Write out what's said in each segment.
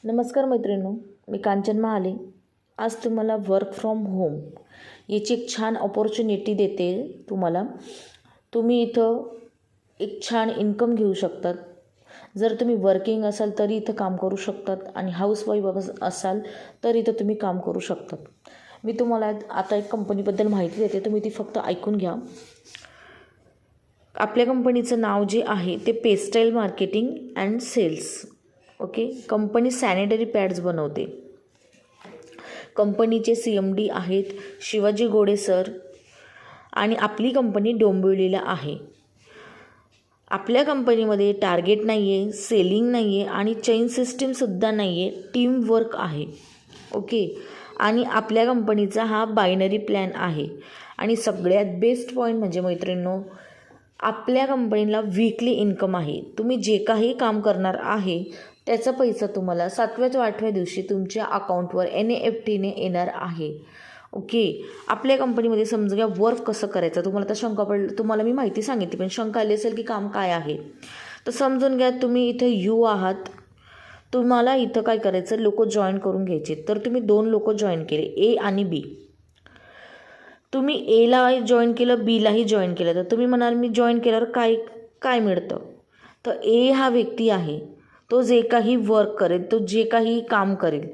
नमस्कार मैत्रिणींनो, मी कांचन महाले. आज तुम्हाला वर्क फ्रॉम होम याची एक छान अपॉर्च्युनिटी देते. तुम्ही इथं एक छान इन्कम घेऊ शकतात. जर तुम्ही वर्किंग असाल तरी इथं काम करू शकतात आणि हाऊसवाईफ असाल तर इथं तुम्ही काम करू शकतात. मी तुम्हाला आता एक कंपनीबद्दल माहिती देते, तुम्ही ती फक्त ऐकून घ्या. आपल्या कंपनीचं नाव जे आहे ते पेस्टाईल marketing and sales. Okay, company sanitary pads बनवते. कंपनीचे CMD आहेत शिवाजी गोडे सर आणि आपली कंपनी डोंबिवलीला आहे. आपल्या कंपनीमध्ये टार्गेट नाही आहे, सेलिंग नाही आहे आणि चेन सिस्टीमसुद्धा नाही आहे, टीम वर्क आहे. ओके, आणि आपल्या कंपनीचा हा बायनरी प्लॅन आहे. आणि सगळ्यात बेस्ट पॉईंट म्हणजे मैत्रिणींनो, आपल्या कंपनीला वीकली इन्कम आहे. तुम्ही जे काही काम करणार आहे त्याचा पैसा तुम्हाला 7व्या ते 8व्या दिवशी तुमच्या अकाउंटवर NEFTने येणार आहे. ओके, आपल्या कंपनीमध्ये समजा घ्या वर्क कसं करायचं. तुम्हाला तर तुम्हाला मी माहिती सांगितली, पण शंका आली असेल की काम काय आहे. तर समजून घ्या, तुम्ही इथं यू आहात. तुम्हाला इथं काय करायचं, लोक जॉईन करून घ्यायचे. तर तुम्ही 2 लोक जॉईन केले, A आणि B. तुम्ही Aला जॉईन केलं, Bलाही जॉईन केलं. तर तुम्ही म्हणाल मी जॉईन केल्यावर काय मिळतं. तर A हा व्यक्ती आहे, तो जे काही वर्क करेल, तो जे काही काम करेल,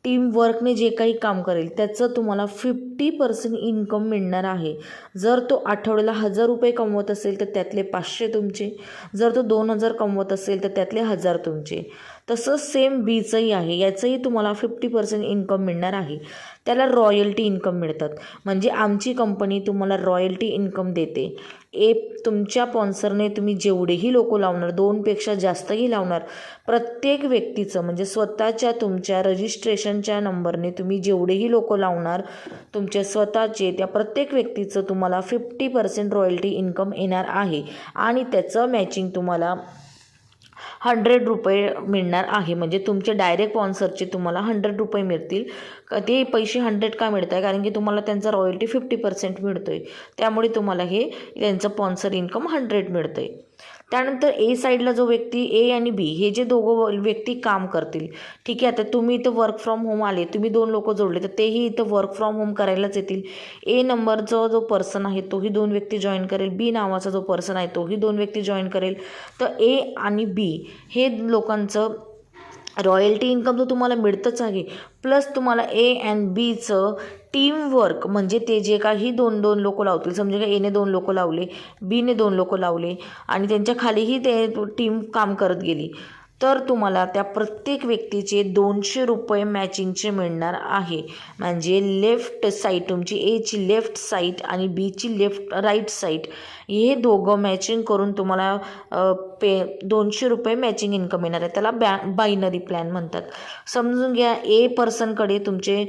टीम वर्कने जे काही काम करेल त्याचं तुम्हाला 50% इन्कम मिळणार आहे. जर तो आठवड्याला 1000 रुपये कमवत असेल तर त्यातले 500 तुमचे. जर तो 2000 कमवत असेल तर त्यातले 1000 तुमचे. तसं सेम Bचंही आहे, याचंही तुम्हाला 50% इन्कम मिळणार आहे. त्याला रॉयल्टी इन्कम मिळतात. म्हणजे आमची कंपनी तुम्हाला रॉयल्टी इन्कम देते. तुमच्या स्पॉन्सरने तुम्ही जेवढेही लोक लावणार, 2पेक्षा जास्तही लावणार, प्रत्येक व्यक्तीचं म्हणजे स्वतःच्या तुमच्या रजिस्ट्रेशनच्या नंबरने तुम्ही जेवढेही लोक लावणार तुमचे स्वतःचे, त्या प्रत्येक व्यक्तीचं तुम्हाला 50% रॉयल्टी इन्कम येणार आहे. आणि त्याचं मॅचिंग तुम्हाला 100 रुपये मिळणार आहे. म्हणजे तुमचे डायरेक्ट स्पॉन्सरचे तुम्हाला 100 रुपये मिळतील. ते पैसे 100 का मिळत आहे, कारण की तुम्हाला त्यांचा रॉयल्टी 50% मिळतो आहे. त्यामुळे तुम्हाला हे त्यांचं स्पॉन्सर इन्कम 100 मिळतं आहे. त्यानंतर A साईडला जो व्यक्ती, A आणि B हे जे दोघं व्यक्ती काम करतील. ठीक आहे, आता तुम्ही इथं वर्क फ्रॉम होम आले, तुम्ही 2 लोक जोडले तर तेही इथं वर्क फ्रॉम होम करायलाच येतील. A नंबरचा जो पर्सन आहे तोही 2 व्यक्ती जॉईन करेल. B नावाचा जो पर्सन आहे तोही 2 व्यक्ती जॉईन करेल. तर A आणि B हे लोकांचं रॉयल्टी इन्कम तर तुम्हाला मिळतंच आहे. प्लस तुम्हाला A आणि Bचं टीम वर्क म्हणजे ते जे काही 2 लोक लावतील, समजा का Aने 2 लोक लावले, Bने 2 लोक लावले आणि त्यांच्या खालीही ते टीम काम करत गेली, तर तुम्हाला त्या प्रत्येक व्यक्तीचे 200 रुपये मॅचिंगचे मिळणार आहे. म्हणजे लेफ्ट साईड तुमची Aची लेफ्ट साईड आणि Bची राईट साईड हे दोघं मॅचिंग करून तुम्हाला 200 रुपये मॅचिंग इन्कम येणार आहे. त्याला बायनरी प्लॅन म्हणतात. समजून घ्या, A पर्सनकडे तुमचे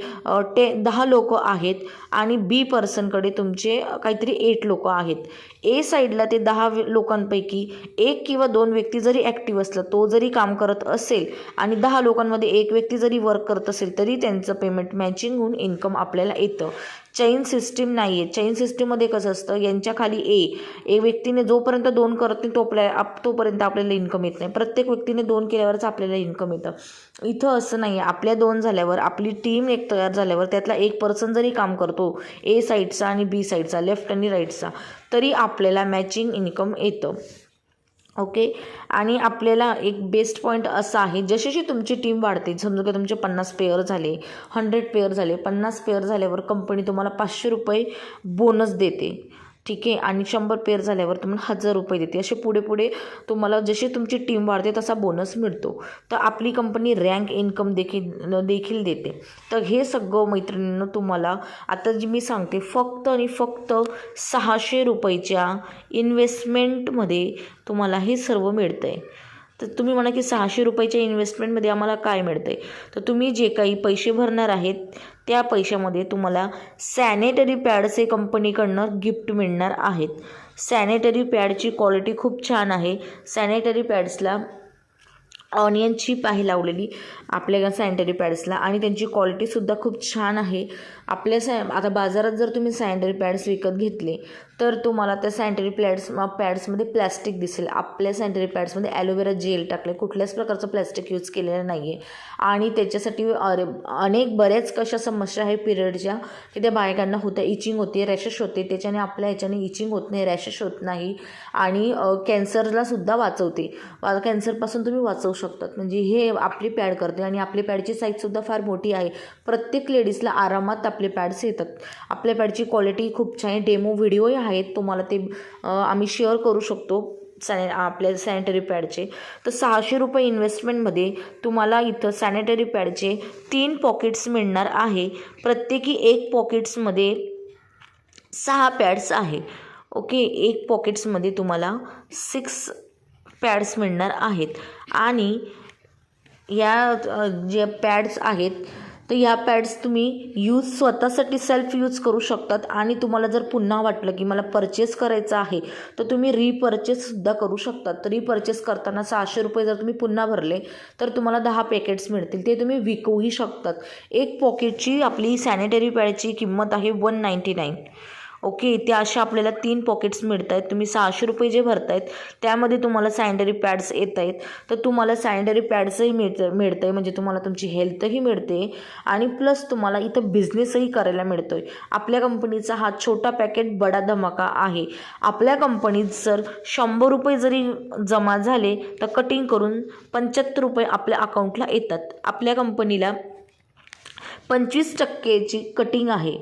10 लोक आहेत आणि B पर्सनकडे तुमचे काहीतरी 8 लोक आहेत. A साईडला ते 10 लोकांपैकी 1 किंवा 2 व्यक्ती जरी ॲक्टिव्ह असला, तो जरी काम करत असेल आणि 10 लोकांमध्ये 1 व्यक्ती जरी वर्क करत असेल तरी त्यांचं पेमेंट मॅचिंग होऊन इन्कम आपल्याला येतं. चेन सिस्टीम नाही आहे. चेन सिस्टीममध्ये कसं असतं, यांच्या खाली एक व्यक्तीने जोपर्यंत 2 करत नाही तोपर्यंत आपल्याला इन्कम येत नाही. प्रत्येक व्यक्तीने 2 केल्यावरच आपल्याला इन्कम येतं. इथं असं नाही आहे. आपल्या 2 झाल्यावर, आपली टीम एक तयार झाल्यावर त्यातला एक पर्सन जरी काम करतो A साईडचा आणि B साईडचा, लेफ्ट आणि राईटचा, तरी आपल्याला मॅचिंग इन्कम येतं. ओके, आणि आपल्याला एक बेस्ट पॉईंट असा आहे, जशी तुमची टीम वाढते, समजा की तुमचे 50 पेअर झाले, 100 पेअर झाले, 50 पेअर झाल्यावर कंपनी तुम्हाला 500 रुपये बोनस देते. ठीक आहे, आणि 100 पेअर झाल्यावर तुम्हाला 1000 रुपये देते. असे पुढे तुम्हाला जशी तुमची टीम वाढते तसा बोनस मिळतो. तर आपली कंपनी रँक इन्कम देखील देते. तर हे सगळं मैत्रिणींना तुम्हाला आता जी मी सांगते, फक्त आणि फक्त 600 रुपयाच्या इन्व्हेस्टमेंटमध्ये तुम्हाला हे सर्व मिळतं आहे. तर तुम्ही म्हणा की 600 रुपयाच्या इन्व्हेस्टमेंटमध्ये आम्हाला काय मिळतं आहे. तर तुम्ही जे काही पैसे भरणार आहेत त्या पैशामध्ये तुम्हाला सॅनिटरी पॅड्स हे कंपनीकडनं गिफ्ट मिळणार आहेत. सॅनिटरी पॅडची क्वालिटी खूप छान आहे. सॅनिटरी पॅड्सला ऑनियन चिप आहे लावलेली आपल्या सॅनिटरी पॅड्सला आणि त्यांची क्वालिटीसुद्धा खूप छान आहे. आता बाजारात जर तुम्ही सॅनिटरी पॅड्स विकत घेतले तर तुम्हाला त्या सॅनिटरी पॅड्समध्ये प्लॅस्टिक दिसेल. आपल्या सॅनिटरी पॅड्समध्ये ॲलोवेरा जेल टाकले, कुठल्याच प्रकारचं प्लॅस्टिक यूज केलेलं नाही आहे. आणि त्याच्यासाठी बऱ्याच कशा समस्या आहे पिरियडच्या की त्या बायकांना होत्या, इचिंग होते, रॅशेस होते. त्याच्याने आपल्या ह्याच्याने इचिंग होत नाही, रॅशेस होत नाही आणि कॅन्सरलासुद्धा वाचवते. कॅन्सरपासून तुम्ही वाचवू शकतात. म्हणजे हे आपली पॅड करते आणि आपली पॅडची साईजसुद्धा फार मोठी आहे. प्रत्येक लेडीजला आरामात आपले पॅड्स येतात. आपल्या पॅडची क्वालिटी खूप छान आहे. डेमो व्हिडिओही आहेत, तुम्हाला ते आम्ही शेअर करू शकतो आपल्या सॅनिटरी पॅडचे. तर 600 रुपये इन्व्हेस्टमेंटमध्ये तुम्हाला इथं सॅनिटरी पॅडचे 3 पॉकेट्स मिळणार आहे. प्रत्येकी 1 पॉकेट्समध्ये 6 पॅड्स आहे. ओके, 1 पॉकेट्समध्ये तुम्हाला 6 पॅड्स मिळणार आहेत. आणि या ज्या पॅड्स आहेत तर ह्या पॅड्स तुम्ही स्वतःसाठी सेल्फ यूज करू शकतात. आणि तुम्हाला जर पुन्हा वाटलं की मला परचेस करायचं आहे तर तुम्ही रिपर्चेससुद्धा करू शकतात. तर रिपर्चेस करताना 600 रुपये जर तुम्ही पुन्हा भरले तर तुम्हाला 10 पॅकेट्स मिळतील. ते तुम्ही विकूही शकतात. 1 पॉकेटची आपली सॅनिटरी पॅडची किंमत आहे 199. ओके, त्या अशा आपल्याला 3 पॉकेट्स मिळत आहेत. तुम्ही 600 रुपये जे भरतायत त्यामध्ये तुम्हाला सॅनिटरी पॅड्स येत आहेत. तर तुम्हाला सॅनिटरी पॅड्सही मिळतं आहे, म्हणजे तुम्हाला तुमची हेल्थही मिळते आणि प्लस तुम्हाला इथं बिझनेसही करायला मिळतो आहे. आपल्या कंपनीचा हा छोटा पॅकेट बडा धमाका आहे. आपल्या कंपनीत जर 100 रुपये जरी जमा झाले तर कटिंग करून 75 रुपये आपल्या अकाउंटला येतात. आपल्या कंपनीला 25% कटिंग आहे.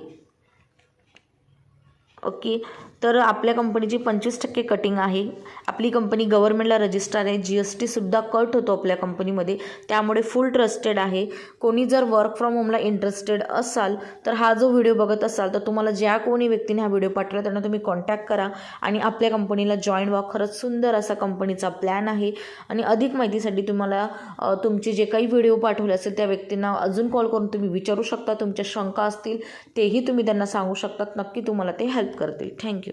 ओके, तर आपल्या कंपनीची 25% कटिंग आहे. आपली कंपनी गव्हर्नमेंटला रजिस्टर आहे. GSTसुद्धा कट होतो आपल्या कंपनीमध्ये, त्यामुळे फुल ट्रस्टेड आहे. कोणी जर वर्क फ्रॉम होमला इंटरेस्टेड असाल तर हा जो व्हिडिओ बघत असाल तर तुम्हाला ज्या कोणी व्यक्तीने हा व्हिडिओ पाठवला त्यांना तुम्ही कॉन्टॅक्ट करा आणि आपल्या कंपनीला जॉईन व्हा. खरंच सुंदर असा कंपनीचा प्लॅन आहे. आणि अधिक माहितीसाठी तुम्हाला तुमचे जे काही व्हिडिओ पाठवले असेल त्या व्यक्तींना अजून कॉल करून तुम्ही विचारू शकता. तुमच्या शंका असतील तेही तुम्ही त्यांना सांगू शकतात. नक्की तुम्हाला ते हेल्प करतील. थँक्यू.